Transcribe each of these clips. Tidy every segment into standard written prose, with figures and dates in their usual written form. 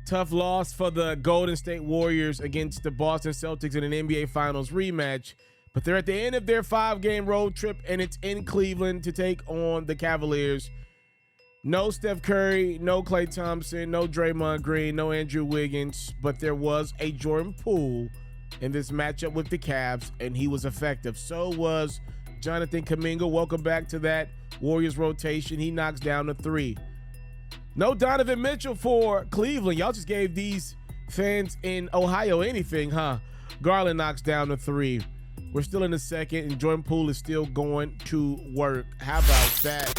Tough loss for the Golden State Warriors against the Boston Celtics in an NBA Finals rematch. But they're at the end of their 5-game road trip, and it's in Cleveland to take on the Cavaliers. No Steph Curry, no Klay Thompson, no Draymond Green, no Andrew Wiggins, but there was a Jordan Poole in this matchup with the Cavs, and he was effective. So was Jonathan Kuminga. Welcome back to that Warriors rotation. He knocks down a 3. No Donovan Mitchell for Cleveland. Y'all just gave these fans in Ohio anything, huh? Garland knocks down a 3. We're still in the second, and Jordan Poole is still going to work. How about that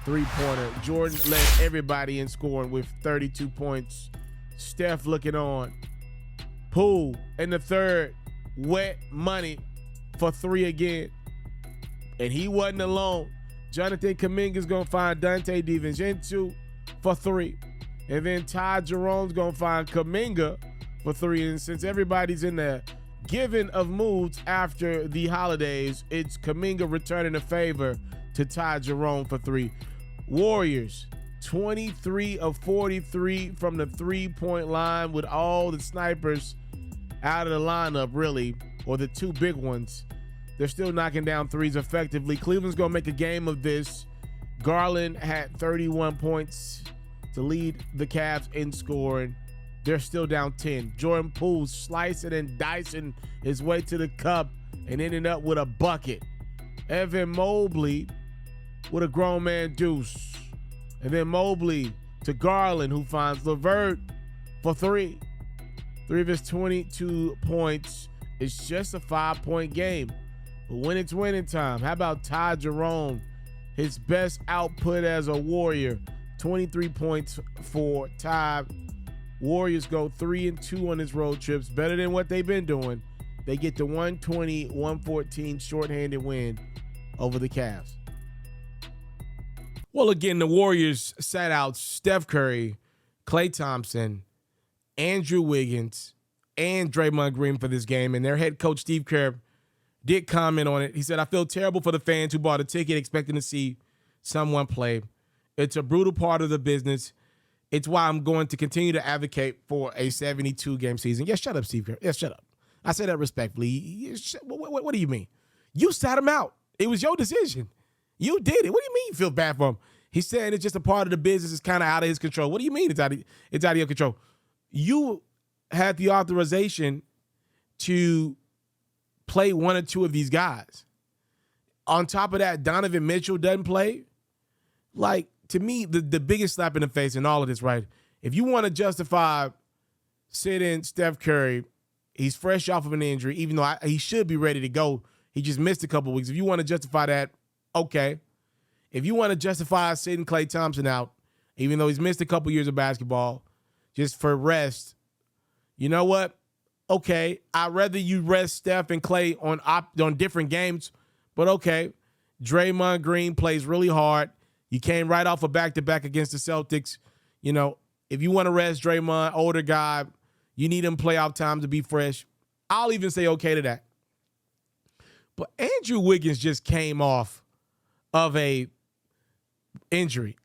three-pointer? Jordan led everybody in scoring with 32 points. Steph looking on. Poole in the third, wet money for 3 again. And he wasn't alone. Jonathan Kuminga's going to find Dante DiVincenzo for 3. And then Ty Jerome's going to find Kuminga for 3. And since everybody's in the giving of moods after the holidays, it's Kuminga returning a favor to Ty Jerome for 3. Warriors, 23 of 43 from the three-point line with all the snipers out of the lineup, really, or the 2 big ones. They're still knocking down threes effectively. Cleveland's going to make a game of this. Garland had 31 points to lead the Cavs in scoring. They're still down 10. Jordan Poole slicing and dicing his way to the cup and ending up with a bucket. Evan Mobley with a grown man deuce. And then Mobley to Garland, who finds LeVert for 3. 3 of his 22 points. It's just a 5-point game. But when it's winning time, how about Ty Jerome? His best output as a Warrior. 23 points for Ty. Warriors go 3-2 on his road trips. Better than what they've been doing. They get the 120-114 shorthanded win over the Cavs. Well, again, the Warriors sat out Steph Curry, Klay Thompson, Andrew Wiggins, and Draymond Green for this game. And their head coach, Steve Kerr, did comment on it. He said, "I feel terrible for the fans who bought a ticket expecting to see someone play. It's a brutal part of the business. It's why I'm going to continue to advocate for a 72-game season." Yes, shut up, Steve Kerr. Yes, shut up. I say that respectfully. What do you mean? You sat him out. It was your decision. You did it. What do you mean you feel bad for him? He's saying it's just a part of the business. It's kind of out of his control. What do you mean it's out of your control? You had the authorization to play 1 or 2 of these guys. On top of that, Donovan Mitchell doesn't play. Like, to me, the biggest slap in the face in all of this, right? If you want to justify sitting Steph Curry, he's fresh off of an injury, even though he should be ready to go. He just missed a couple weeks. If you want to justify that, okay. If you want to justify sitting Klay Thompson out, even though he's missed a couple years of basketball, just for rest, you know what? Okay, I'd rather you rest Steph and Klay on different games, but okay. Draymond Green plays really hard. You came right off a back-to-back against the Celtics. You know, if you want to rest Draymond, older guy, you need him playoff time to be fresh. I'll even say okay to that. But Andrew Wiggins just came off of an injury.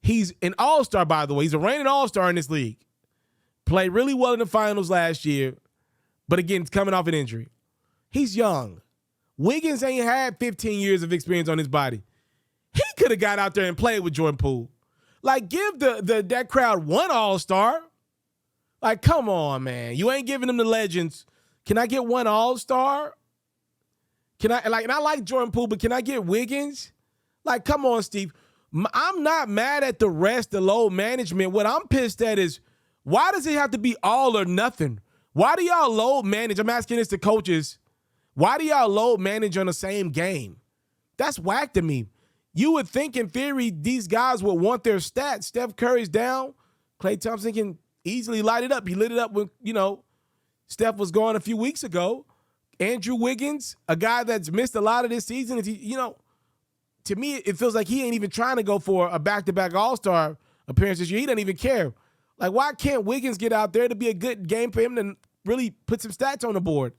He's an all-star, by the way. He's a reigning all-star in this league. Played really well in the finals last year, but again, it's coming off an injury. He's young. Wiggins ain't had 15 years of experience on his body. He could have got out there and played with Jordan Poole. Like, give that crowd one all-star. Like, come on, man. You ain't giving them the legends. Can I get one all-star? And I like Jordan Poole, but can I get Wiggins? Like, come on, Steve. I'm not mad at the rest, the load management. What I'm pissed at is, why does it have to be all or nothing? Why do y'all load manage? I'm asking this to coaches. Why do y'all load manage on the same game? That's whack to me. You would think, in theory, these guys would want their stats. Steph Curry's down. Klay Thompson can easily light it up. He lit it up when, Steph was gone a few weeks ago. Andrew Wiggins, a guy that's missed a lot of this season, to me, it feels like he ain't even trying to go for a back-to-back all-star appearance this year. He doesn't even care. Like, why can't Wiggins get out there to be a good game for him to really put some stats on the board?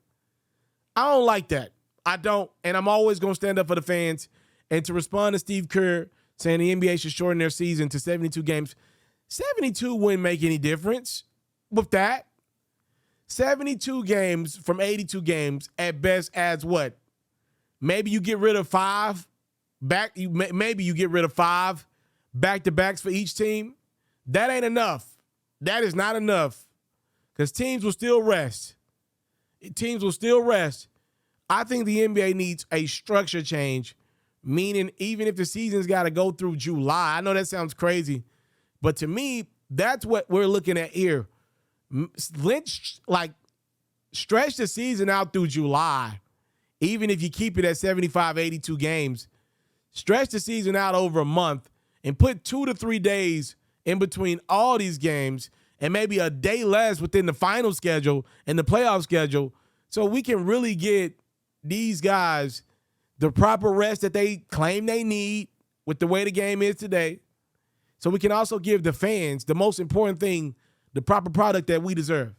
I don't like that. I don't, and I'm always going to stand up for the fans. And to respond to Steve Kerr saying the NBA should shorten their season to 72 games, 72 wouldn't make any difference with that. 72 games from 82 games at best adds what? Maybe you get rid of maybe you get rid of 5 back-to-backs for each team. That ain't enough. That is not enough because teams will still rest. Teams will still rest. I think the NBA needs a structure change, meaning even if the season's got to go through July. I know that sounds crazy, but to me, that's what we're looking at here. Stretch the season out through July, even if you keep it at 75, 82 games. Stretch the season out over a month and put 2 to 3 days in between all these games and maybe a day less within the final schedule and the playoff schedule so we can really get these guys the proper rest that they claim they need with the way the game is today. So we can also give the fans, the most important thing, the proper product that we deserve.